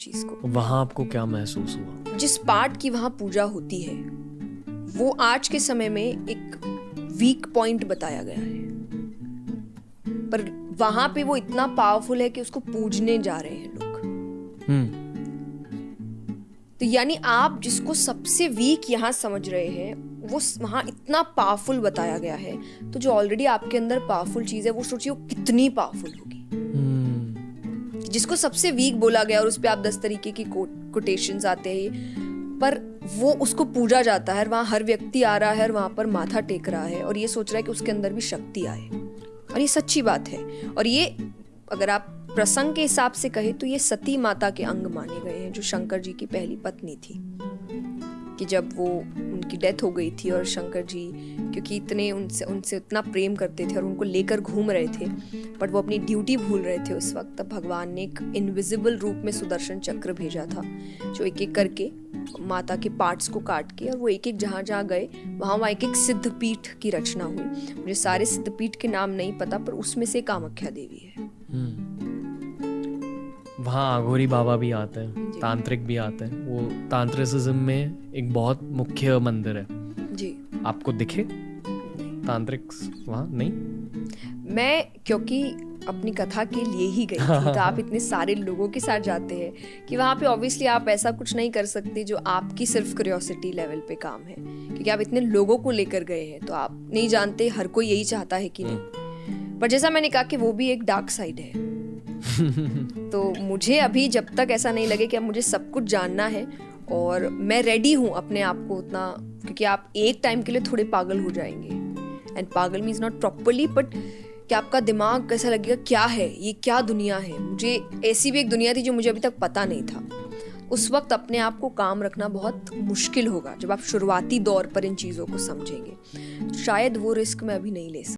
चीज को। वहां आपको क्या महसूस हुआ? जिस पाठ की वहां पूजा होती है वो आज के समय में एक वीक पॉइंट बताया गया है, पर वहां पे वो इतना पावरफुल है कि उसको पूजने जा रहे हैं लोग। तो यानी आप जिसको सबसे वीक यहाँ समझ रहे हैं वो वहां इतना पावरफुल बताया गया है, तो जो ऑलरेडी आपके अंदर पावरफुल चीज है वो सोचिए वो कितनी पावरफुल होगी। जिसको सबसे वीक बोला गया और उस पे आप 10 तरीके की कोटेशंस आते हैं, पर वो उसको पूजा जाता है, वहाँ हर व्यक्ति आ रहा है और वहाँ पर माथा टेक रहा है और ये सोच रहा है कि उसके अंदर भी शक्ति आए, और ये सच्ची बात है। और ये अगर आप प्रसंग के हिसाब से कहे तो ये सती माता के अंग माने गए हैं, जो शंकर जी की पहली पत्नी थी, कि जब वो उनकी डेथ हो गई थी और शंकर जी क्योंकि इतने उनसे उतना प्रेम करते थे और उनको लेकर घूम रहे थे, बट वो अपनी ड्यूटी भूल रहे थे उस वक्त, तब भगवान ने एक इनविजिबल रूप में सुदर्शन चक्र भेजा था, जो एक एक करके माता के पार्ट्स को काट के, और वो एक एक जहाँ जहाँ गए वहाँ एक एक सिद्ध पीठ की रचना हुई। मुझे सारे सिद्ध पीठ के नाम नहीं पता, पर उसमें से कामाख्या देवी है। वहाँ आघोरी बाबा भी आते हैं, तांत्रिक भी आते हैं। वो तांत्रिसिज्म में एक बहुत मुख्य मंदिर है जी। आपको दिखे तांत्रिक वहाँ? नहीं, मैं क्योंकि अपनी कथा के लिए ही गई थी, तो आप इतने सारे लोगों के साथ जाते हैं कि वहाँ पे ऑब्वियसली आप ऐसा कुछ नहीं कर सकते जो आपकी सिर्फ क्यूरियोसिटी लेवल पे काम है, क्योंकि आप इतने लोगों को लेकर गए हैं, तो आप नहीं जानते हर कोई यही चाहता है कि नहीं। पर जैसा मैंने कहा कि वो भी एक डार्क साइड है। तो मुझे अभी जब तक ऐसा नहीं लगे कि अब मुझे सब कुछ जानना है, और मैं रेडी हूँ अपने आप को उतना, क्योंकि आप एक टाइम के लिए थोड़े पागल हो जाएंगे, एंड पागल मीन्स नॉट प्रॉपरली, बट कि आपका दिमाग कैसा लगेगा, क्या है ये, क्या दुनिया है। मुझे ऐसी भी एक दुनिया थी जो मुझे अभी तक पता नहीं था। उस वक्त अपने आप को काम रखना बहुत मुश्किल होगा जब आप शुरुआती दौर पर इन चीज़ों को समझेंगे। शायद वो रिस्क मैं अभी नहीं ले सकती।